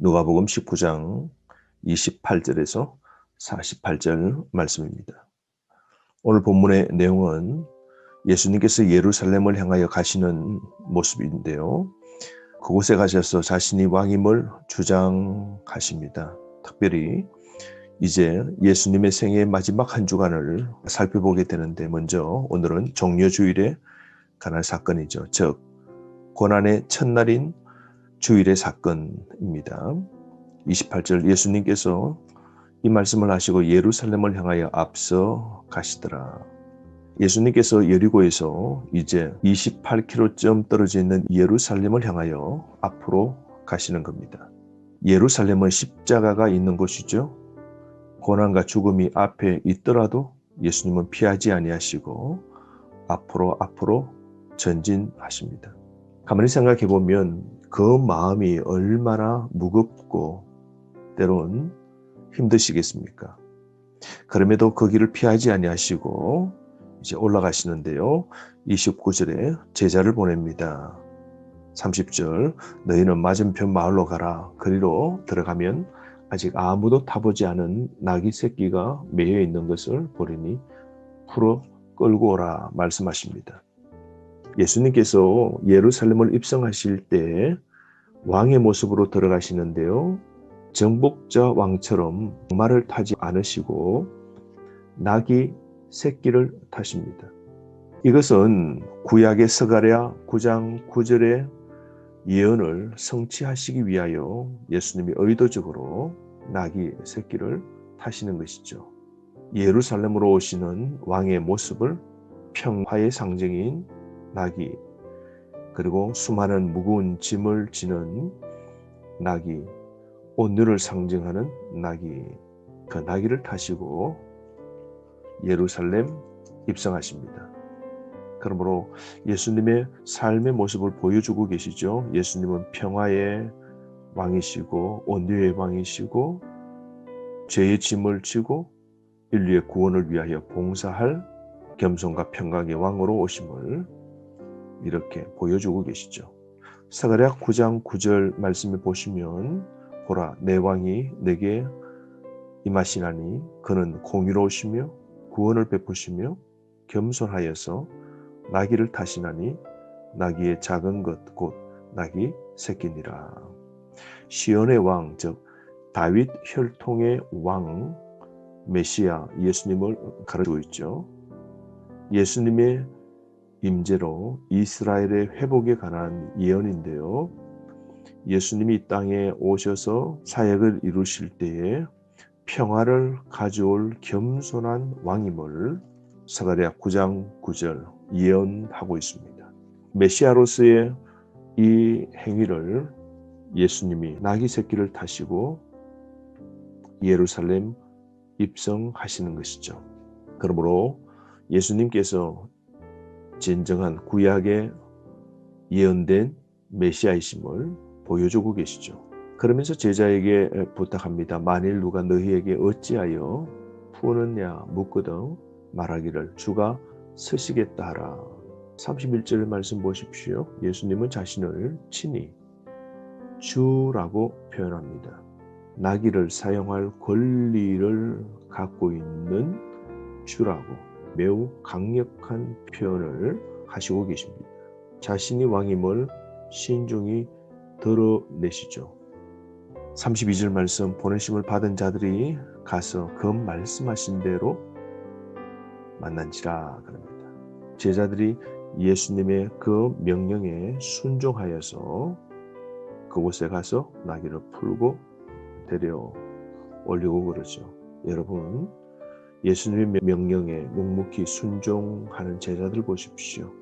누가복음 19장 28절에서 48절 말씀입니다. 오늘 본문의 내용은 예수님께서 예루살렘을 향하여 가시는 모습인데요. 그곳에 가셔서 자신이 왕임을 주장하십니다. 특별히 이제 예수님의 생애의 마지막 한 주간을 살펴보게 되는데, 먼저 오늘은 종려주일에 관한 사건이죠. 즉 고난의 첫날인 주일의 사건입니다. 28절, 예수님께서 이 말씀을 하시고 예루살렘을 향하여 앞서 가시더라. 예수님께서 여리고에서 이제 28km쯤 떨어져 있는 예루살렘을 향하여 앞으로 가시는 겁니다. 예루살렘은 십자가가 있는 곳이죠. 고난과 죽음이 앞에 있더라도 예수님은 피하지 아니하시고 앞으로 전진하십니다. 가만히 생각해 보면 그 마음이 얼마나 무겁고 때론 힘드시겠습니까? 그럼에도 그 길을 피하지 아니하시고 이제 올라가시는데요. 29절에 제자를 보냅니다. 30절, 너희는 맞은편 마을로 가라. 그리로 들어가면 아직 아무도 타보지 않은 나귀 새끼가 매여 있는 것을 보리니 풀어 끌고 오라 말씀하십니다. 예수님께서 예루살렘을 입성하실 때 왕의 모습으로 들어가시는데요. 정복자 왕처럼 말을 타지 않으시고 나귀 새끼를 타십니다. 이것은 구약의 스가랴 9장 9절의 예언을 성취하시기 위하여 예수님이 의도적으로 나귀 새끼를 타시는 것이죠. 예루살렘으로 오시는 왕의 모습을 평화의 상징인 나귀, 그리고 수많은 무거운 짐을 지는 나귀, 온유를 상징하는 나귀, 그 나귀를 타시고 예루살렘 입성하십니다. 그러므로 예수님의 삶의 모습을 보여주고 계시죠. 예수님은 평화의 왕이시고 온유의 왕이시고 죄의 짐을 지고 인류의 구원을 위하여 봉사할 겸손과 평강의 왕으로 오심을 이렇게 보여주고 계시죠. 스가랴 9장 9절 말씀을 보시면 보라, 내 왕이 내게 임하시나니 그는 공의로우시며 구원을 베푸시며 겸손하여서 나귀를 타시나니 나귀의 작은 것 곧 나귀 새끼니라. 시온의 왕, 즉 다윗 혈통의 왕 메시아 예수님을 가르치고 있죠. 예수님의 임재로 이스라엘의 회복에 관한 예언인데요. 예수님이 이 땅에 오셔서 사역을 이루실 때에 평화를 가져올 겸손한 왕임을 스가랴 9장 9절 예언하고 있습니다. 메시아로서의 이 행위를 예수님이 나귀 새끼를 타시고 예루살렘 입성하시는 것이죠. 그러므로 예수님께서 진정한 구약에 예언된 메시아이심을 보여주고 계시죠. 그러면서 제자에게 부탁합니다. 만일 누가 너희에게 어찌하여 푸느냐 묻거든 말하기를 주가 서시겠다 하라. 31절 말씀 보십시오. 예수님은 자신을 친히 주라고 표현합니다. 나귀를 사용할 권리를 갖고 있는 주라고 매우 강력한 표현을 하시고 계십니다. 자신이 왕임을 신중히 드러내시죠. 32절 말씀, 보내심을 받은 자들이 가서 그 말씀하신 대로 만난지라 그럽니다. 제자들이 예수님의 그 명령에 순종하여서 그곳에 가서 나귀를 풀고 데려 올리고 그러죠. 여러분, 예수님의 명령에 묵묵히 순종하는 제자들 보십시오.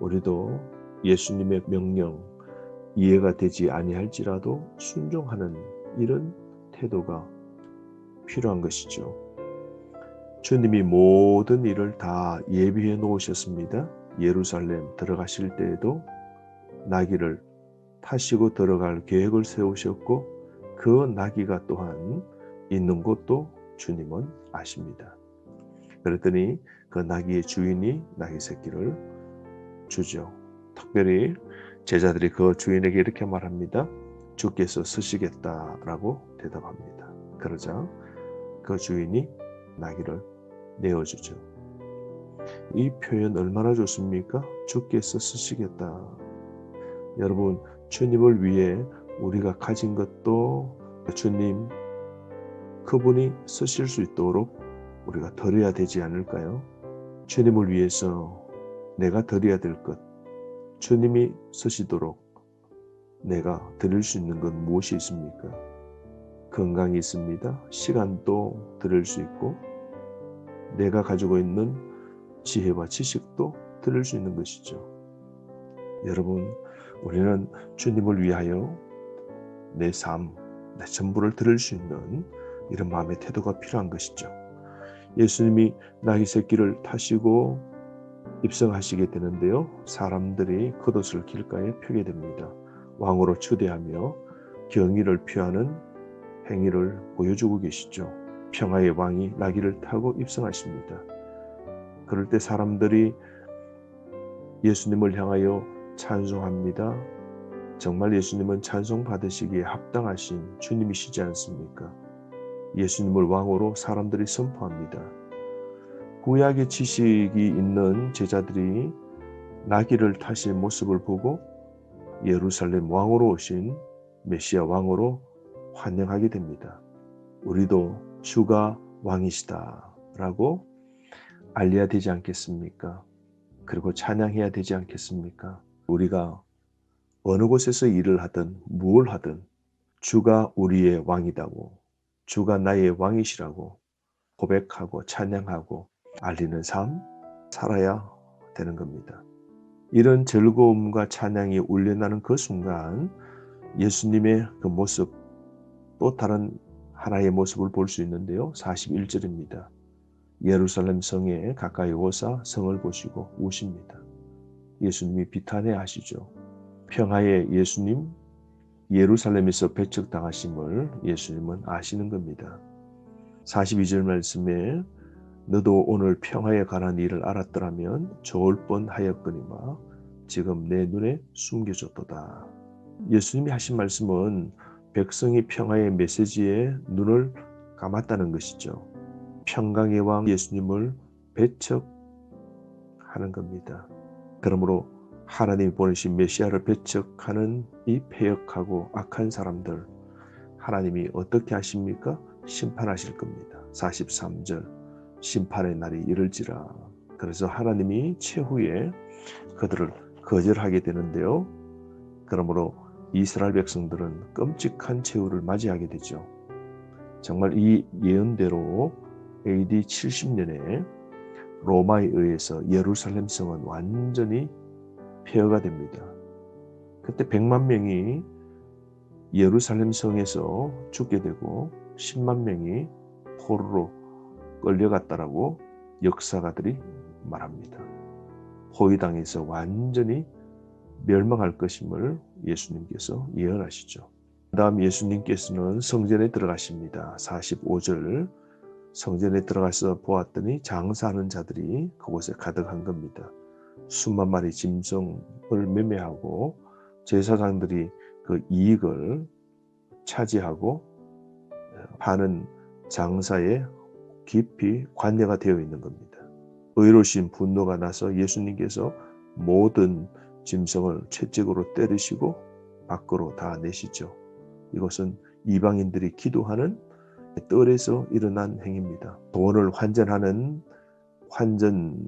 우리도 예수님의 명령 이해가 되지 아니할지라도 순종하는 이런 태도가 필요한 것이죠. 주님이 모든 일을 다 예비해 놓으셨습니다. 예루살렘 들어가실 때에도 나귀를 타시고 들어갈 계획을 세우셨고 그 나귀가 또한 있는 곳도 주님은 아십니다. 그랬더니 그 나귀의 주인이 나귀 새끼를 주죠. 특별히 제자들이 그 주인에게 이렇게 말합니다. 주께서 쓰시겠다라고 대답합니다. 그러자 그 주인이 나귀를 내어주죠. 이 표현 얼마나 좋습니까? 주께서 쓰시겠다. 여러분, 주님을 위해 우리가 가진 것도 주님 그분이 쓰실 수 있도록 우리가 드려야 되지 않을까요? 주님을 위해서 내가 드려야 될 것, 주님이 쓰시도록 내가 드릴 수 있는 건 무엇이 있습니까? 건강이 있습니다. 시간도 드릴 수 있고 내가 가지고 있는 지혜와 지식도 드릴 수 있는 것이죠. 여러분, 우리는 주님을 위하여 내 삶, 내 전부를 드릴 수 있는 이런 마음의 태도가 필요한 것이죠. 예수님이 나귀 새끼를 타시고 입성하시게 되는데요. 사람들이 겉옷을 길가에 펴게 됩니다. 왕으로 추대하며 경의를 표하는 행위를 보여주고 계시죠. 평화의 왕이 나귀를 타고 입성하십니다. 그럴 때 사람들이 예수님을 향하여 찬송합니다. 정말 예수님은 찬송 받으시기에 합당하신 주님이시지 않습니까? 예수님을 왕으로 사람들이 선포합니다. 구약의 지식이 있는 제자들이 나귀를 타신 모습을 보고 예루살렘 왕으로 오신 메시아 왕으로 환영하게 됩니다. 우리도 주가 왕이시다라고 알려야 되지 않겠습니까? 그리고 찬양해야 되지 않겠습니까? 우리가 어느 곳에서 일을 하든 무엇을 하든 주가 우리의 왕이다고, 주가 나의 왕이시라고 고백하고 찬양하고 알리는 삶 살아야 되는 겁니다. 이런 즐거움과 찬양이 울려나는 그 순간 예수님의 그 모습, 또 다른 하나의 모습을 볼 수 있는데요. 41절입니다. 예루살렘 성에 가까이 오사 성을 보시고 우십니다. 예수님이 비탄해 하시죠. 평화의 예수님, 예루살렘에서 배척당하심을 예수님은 아시는 겁니다. 42절 말씀에 너도 오늘 평화에 관한 일을 알았더라면 좋을 뻔하였거니와 지금 내 눈에 숨겨졌도다. 예수님이 하신 말씀은 백성이 평화의 메시지에 눈을 감았다는 것이죠. 평강의 왕 예수님을 배척하는 겁니다. 그러므로 하나님이 보내신 메시아를 배척하는 이 패역하고 악한 사람들, 하나님이 어떻게 하십니까? 심판하실 겁니다. 43절 심판의 날이 이를지라. 그래서 하나님이 최후에 그들을 거절하게 되는데요. 그러므로 이스라엘 백성들은 끔찍한 최후를 맞이하게 되죠. 정말 이 예언대로 AD 70년에 로마에 의해서 예루살렘 성은 완전히 폐허가 됩니다. 그때 100만 명이 예루살렘 성에서 죽게 되고 10만 명이 포로로 끌려갔다라고 역사가들이 말합니다. 포위당해서 완전히 멸망할 것임을 예수님께서 예언하시죠. 그 다음 예수님께서는 성전에 들어가십니다. 45절 성전에 들어가서 보았더니 장사하는 자들이 그곳에 가득한 겁니다. 수만 마리 짐승을 매매하고 제사장들이 그 이익을 차지하고 파는 장사에 깊이 관여가 되어 있는 겁니다. 의로우신 분노가 나서 예수님께서 모든 짐승을 채찍으로 때리시고 밖으로 다 내시죠. 이것은 이방인들이 기도하는 뜰에서 일어난 행위입니다. 돈을 환전하는 환전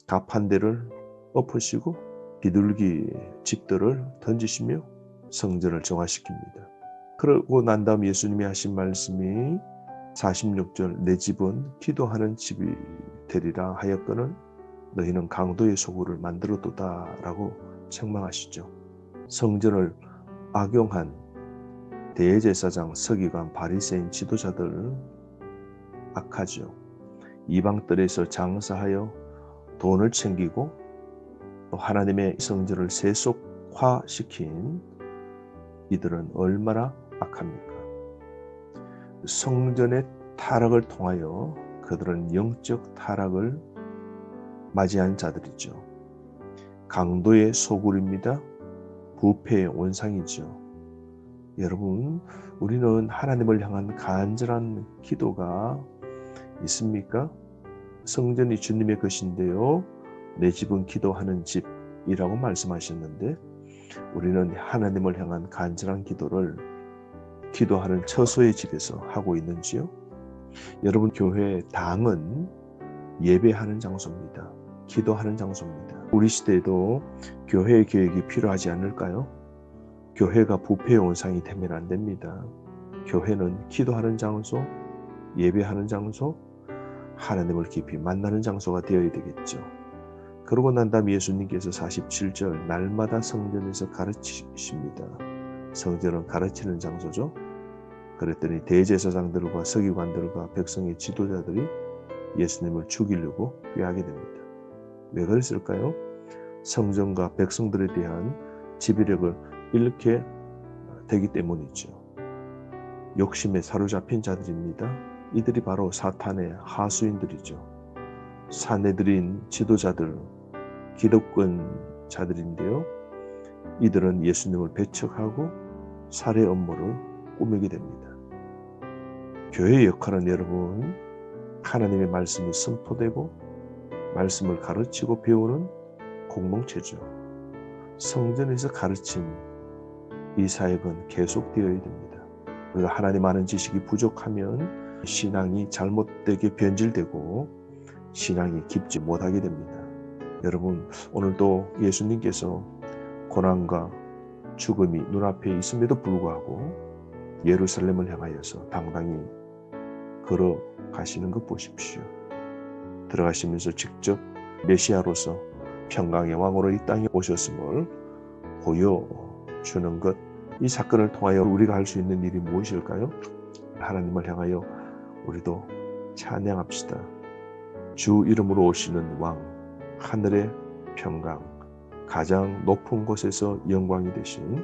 가판대를 엎으시고 비둘기 집들을 던지시며 성전을 정화시킵니다. 그러고 난 다음 예수님이 하신 말씀이 46절 내 집은 기도하는 집이 되리라 하였거늘 너희는 강도의 소굴을 만들었도다 라고 책망하시죠. 성전을 악용한 대제사장, 서기관, 바리새인 지도자들 악하죠. 이방들에서 장사하여 돈을 챙기고 또 하나님의 성전을 세속화시킨 이들은 얼마나 악합니까? 성전의 타락을 통하여 그들은 영적 타락을 맞이한 자들이죠. 강도의 소굴입니다. 부패의 온상이죠. 여러분, 우리는 하나님을 향한 간절한 기도가 있습니까? 성전이 주님의 것인데요, 내 집은 기도하는 집이라고 말씀하셨는데, 우리는 하나님을 향한 간절한 기도를 기도하는 처소의 집에서 하고 있는지요? 여러분, 교회 당은 예배하는 장소입니다. 기도하는 장소입니다. 우리 시대에도 교회의 계획이 필요하지 않을까요? 교회가 부패의 온상이 되면 안 됩니다. 교회는 기도하는 장소, 예배하는 장소, 하나님을 깊이 만나는 장소가 되어야 되겠죠. 그러고 난 다음 예수님께서 47절 날마다 성전에서 가르치십니다. 성전은 가르치는 장소죠. 그랬더니 대제사장들과 서기관들과 백성의 지도자들이 예수님을 죽이려고 꾀하게 됩니다. 왜 그랬을까요? 성전과 백성들에 대한 지배력을 잃게 되기 때문이죠. 욕심에 사로잡힌 자들입니다. 이들이 바로 사탄의 하수인들이죠. 사내들인 지도자들, 기득권자들인데요. 이들은 예수님을 배척하고 살해 업무를 꾸미게 됩니다. 교회의 역할은 여러분, 하나님의 말씀이 선포되고 말씀을 가르치고 배우는 공동체죠. 성전에서 가르친 이 사역은 계속되어야 됩니다. 우리가 하나님 아는 지식이 부족하면 신앙이 잘못되게 변질되고 신앙이 깊지 못하게 됩니다. 여러분, 오늘도 예수님께서 고난과 죽음이 눈앞에 있음에도 불구하고 예루살렘을 향하여서 당당히 걸어가시는 것 보십시오. 들어가시면서 직접 메시아로서 평강의 왕으로 이 땅에 오셨음을 보여주는 것, 이 사건을 통하여 우리가 할 수 있는 일이 무엇일까요? 하나님을 향하여 우리도 찬양합시다. 주 이름으로 오시는 왕, 하늘의 평강, 가장 높은 곳에서 영광이 되신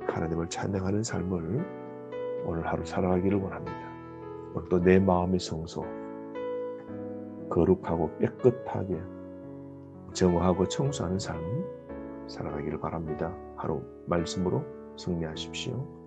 하나님을 찬양하는 삶을 오늘 하루 살아가기를 원합니다. 오늘도 내 마음의 성소, 거룩하고 깨끗하게 정화하고 청소하는 삶 살아가기를 바랍니다. 하루 말씀으로 승리하십시오.